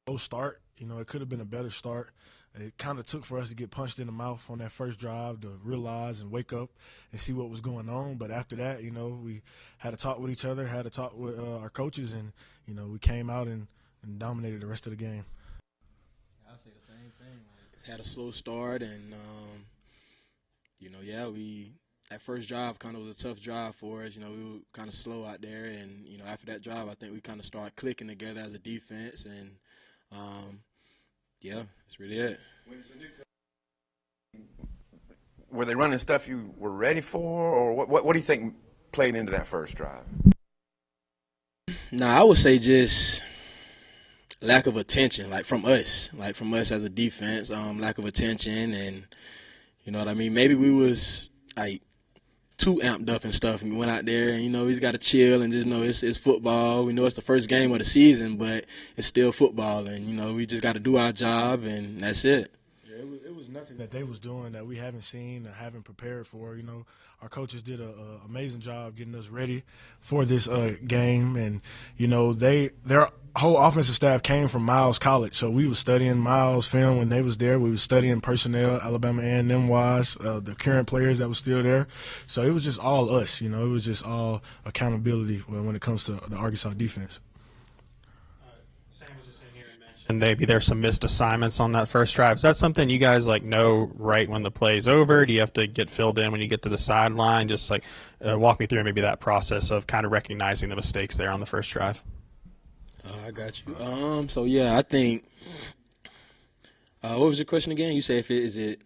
slow start. It could have been a better start. It kind of took for us to get punched in the mouth on that first drive to realize and wake up and see what was going on. But after that, we had to talk with each other, had to talk with our coaches, and, we came out and dominated the rest of the game. I'll say the same thing. Had a slow start, and, that first drive kind of was a tough drive for us. We were kind of slow out there, and, after that drive, I think we kind of started clicking together as a defense, and, that's really it. Were they running stuff you were ready for, or what do you think played into that first drive? I would say just lack of attention, from us as a defense, lack of attention, and you know what I mean. Maybe we was too amped up and stuff, and we went out there and we just got to chill and just know it's football. We know it's the first game of the season, but it's still football, and we just got to do our job, and that's it. Yeah, it was nothing that they was doing that we haven't seen or haven't prepared for. Our coaches did an amazing job getting us ready for this game, and their whole offensive staff came from Miles College, so we was studying Miles film when they was there. We was studying personnel, Alabama A&M wise, the current players that was still there. So it was just all us. It was just all accountability when it comes to the Arkansas defense. And maybe there's some missed assignments on that first drive. Is that something you guys know right when the play's over? Do you have to get filled in when you get to the sideline? Just walk me through maybe that process of kind of recognizing the mistakes there on the first drive. I got you. I think. What was your question again? You say is it?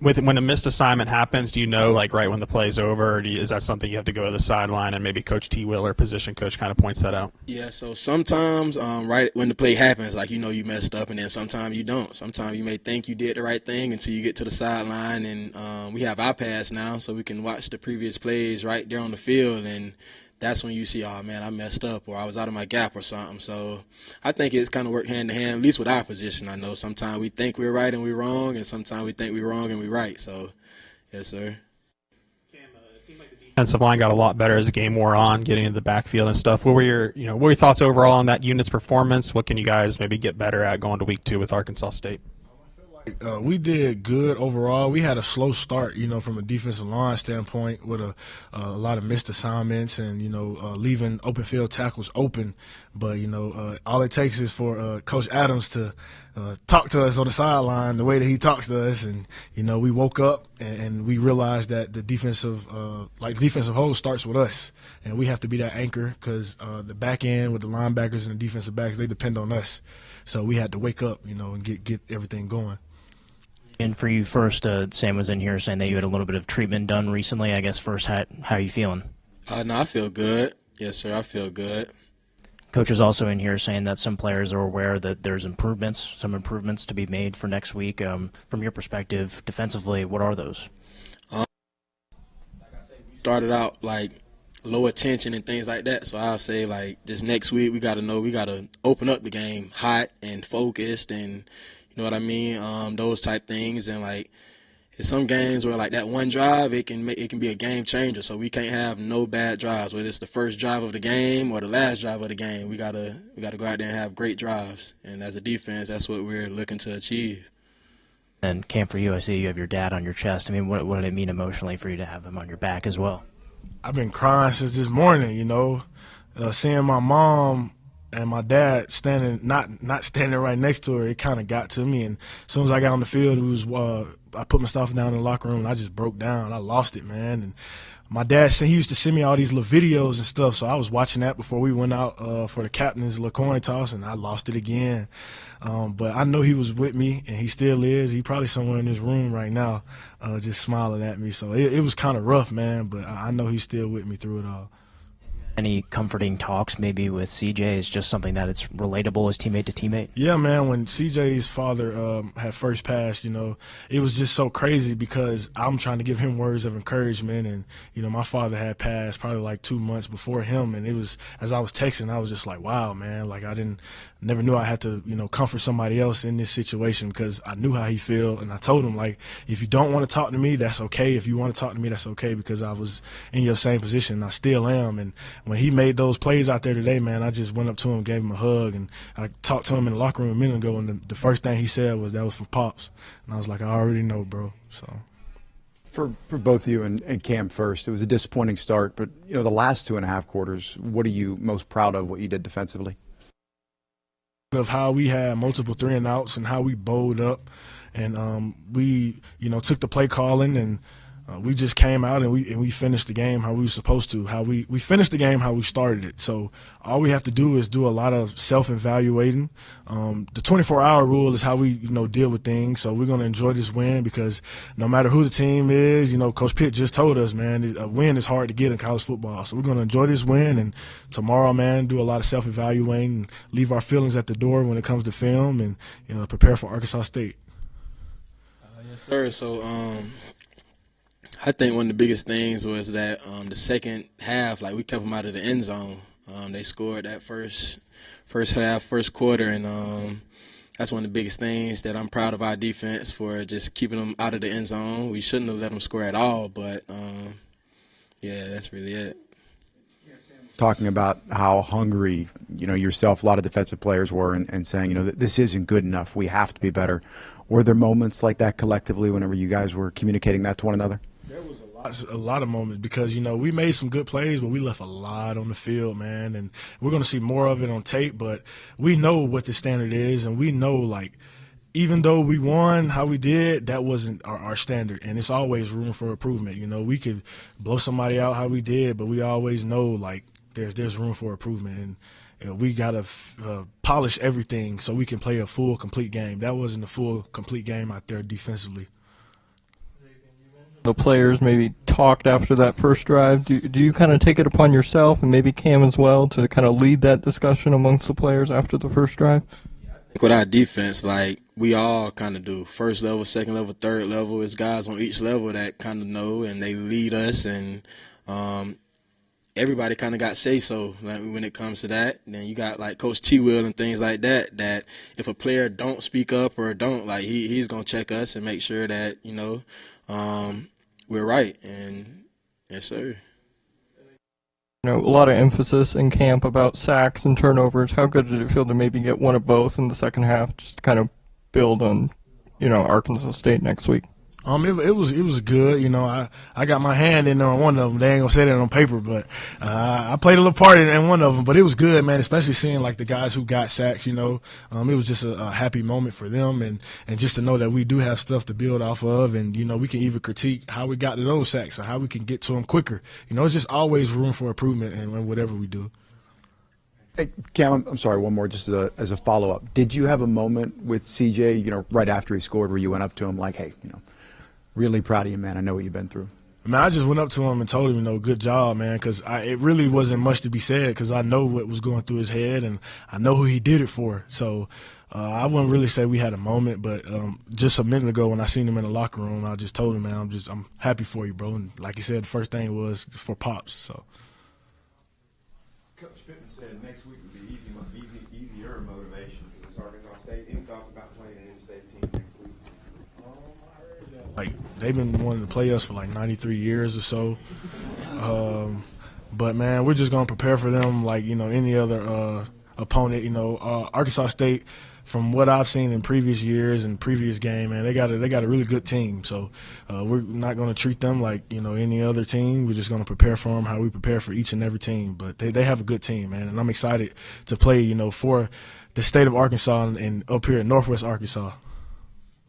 When a missed assignment happens, do you know right when the play's over, or is that something you have to go to the sideline and maybe Coach T. Will or position coach kind of points that out? Yeah. So sometimes, right when the play happens, you messed up, and then sometimes you don't. Sometimes you may think you did the right thing until you get to the sideline, and we have iPads now, so we can watch the previous plays right there on the field, and that's when you see, oh, man, I messed up, or I was out of my gap or something. So I think it's kind of worked hand in hand, at least with our position. I know sometimes we think we're right and we're wrong, and sometimes we think we're wrong and we're right. So, yes, sir. Cam, it seemed like the defensive line got a lot better as the game wore on, getting into the backfield and stuff. What were your thoughts overall on that unit's performance? What can you guys maybe get better at going to week 2 with Arkansas State? We did good overall. We had a slow start, from a defensive line standpoint with a lot of missed assignments and, leaving open field tackles open. But, all it takes is for Coach Adams to talk to us on the sideline the way that he talks to us. And, we woke up and we realized that the defensive hold starts with us. And we have to be that anchor because the back end with the linebackers and the defensive backs, they depend on us. So we had to wake up, and get everything going. And for you first, Sam was in here saying that you had a little bit of treatment done recently. I guess first, how are you feeling? No, I feel good. Yes, sir, I feel good. Coach is also in here saying that some players are aware that there's some improvements to be made for next week. From your perspective, defensively, what are those? Like I said, we started out low attention and things like that. So I'll say this next week we got to open up the game hot and focused and you know what I mean, those type things. And in some games where that one drive it can be a game changer. So we can't have no bad drives, whether it's the first drive of the game or the last drive of the game. We gotta go out there and have great drives. And as a defense, that's what we're looking to achieve. And Cam, for you, I see you have your dad on your chest. I mean, what did it mean emotionally for you to have him on your back as well? I've been crying since this morning, seeing my mom and my dad standing, not standing right next to her, it kind of got to me. And as soon as I got on the field, I put my stuff down in the locker room and I just broke down. I lost it, man. And my dad said he used to send me all these little videos and stuff, so I was watching that before we went out for the captain's little coin toss, and I lost it again. But I know he was with me, and he still is. He probably somewhere in his room right now just smiling at me. So it was kind of rough, man, but I know he's still with me through it all. Any comforting talks maybe with CJ? Is just something that it's relatable as teammate to teammate? Yeah, man, when CJ's father had first passed, it was just so crazy because I'm trying to give him words of encouragement. And, my father had passed probably 2 months before him. And it was, as I was texting, I was just like, wow, man, I never knew I had to, comfort somebody else in this situation because I knew how he felt. And I told him, if you don't want to talk to me, that's okay. If you want to talk to me, that's okay, because I was in your same position. I still am. And when he made those plays out there today, man, I just went up to him, gave him a hug, and I talked to him in the locker room a minute ago, and the first thing he said was that was for Pops. And I was like, I already know, bro. So. For both of you and Cam first, it was a disappointing start, but the last 2.5 quarters, what are you most proud of what you did defensively? Of how we had multiple 3-and-outs and how we bowled up, and we took the play calling, and we just came out and we finished the game how we were supposed to. How we finished the game how we started it. So all we have to do is do a lot of self-evaluating. The 24-hour rule is how we deal with things. So we're gonna enjoy this win because no matter who the team is, Coach Pitt just told us, man, a win is hard to get in college football. So we're gonna enjoy this win, and tomorrow, man, do a lot of self-evaluating, and leave our feelings at the door when it comes to film, and prepare for Arkansas State. Yes, sir. So I think one of the biggest things was that the second half, like we kept them out of the end zone. They scored that first half, first quarter, and that's one of the biggest things that I'm proud of our defense for, just keeping them out of the end zone. We shouldn't have let them score at all, but yeah, that's really it. Talking about how hungry, yourself, a lot of defensive players were, and saying, that this isn't good enough. We have to be better. Were there moments like that collectively whenever you guys were communicating that to one another? There was a lot of moments because, we made some good plays, but we left a lot on the field, man. And we're going to see more of it on tape, but we know what the standard is, and we know, like, even though we won how we did, that wasn't our standard, and it's always room for improvement. We could blow somebody out how we did, but we always know, like, there's room for improvement, and we got to polish everything so we can play a full, complete game. That wasn't a full, complete game out there defensively. The players maybe talked after that first drive. Do you kind of take it upon yourself, and maybe Cam as well, to kind of lead that discussion amongst the players after the first drive? With our defense, like, we all kind of do. First level, second level, third level. It's guys on each level that kind of know, and they lead us, and everybody kind of got say-so, like, when it comes to that. And then you got, like, Coach T-Will and things like that, that if a player don't speak up or don't, like, he's going to check us and make sure that, we're right. And yes, sir. A lot of emphasis in camp about sacks and turnovers. How good did it feel to maybe get one of both in the second half, just to kind of build on, Arkansas State next week? It was good. I got my hand in there on one of them. They ain't gonna say that on paper, but I played a little part in one of them. But it was good, man. Especially seeing, like, the guys who got sacks. It was just a happy moment for them, and just to know that we do have stuff to build off of, and we can even critique how we got to those sacks or how we can get to them quicker. It's just always room for improvement in whatever we do. Hey, Cam, I'm sorry, one more just as a follow-up. Did you have a moment with CJ, right after he scored, where you went up to him like, hey, really proud of you, man. I know what you've been through. Man, I just went up to him and told him, good job, man, because it really wasn't much to be said because I know what was going through his head and I know who he did it for. So I wouldn't really say we had a moment, but just a minute ago when I seen him in the locker room, I just told him, man, I'm happy for you, bro. And like he said, the first thing was for Pops. So. Coach Pittman said next week would be easier motivation because Arkansas State. Any thoughts about playing an in-state team next week? Like, they've been wanting to play us for like 93 years or so. But, man, we're just going to prepare for them like, any other opponent. Arkansas State, from what I've seen in previous years and previous game, man, they got a really good team. So we're not going to treat them like, any other team. We're just going to prepare for them how we prepare for each and every team. But they have a good team, man, and I'm excited to play, for the state of Arkansas and up here in Northwest Arkansas.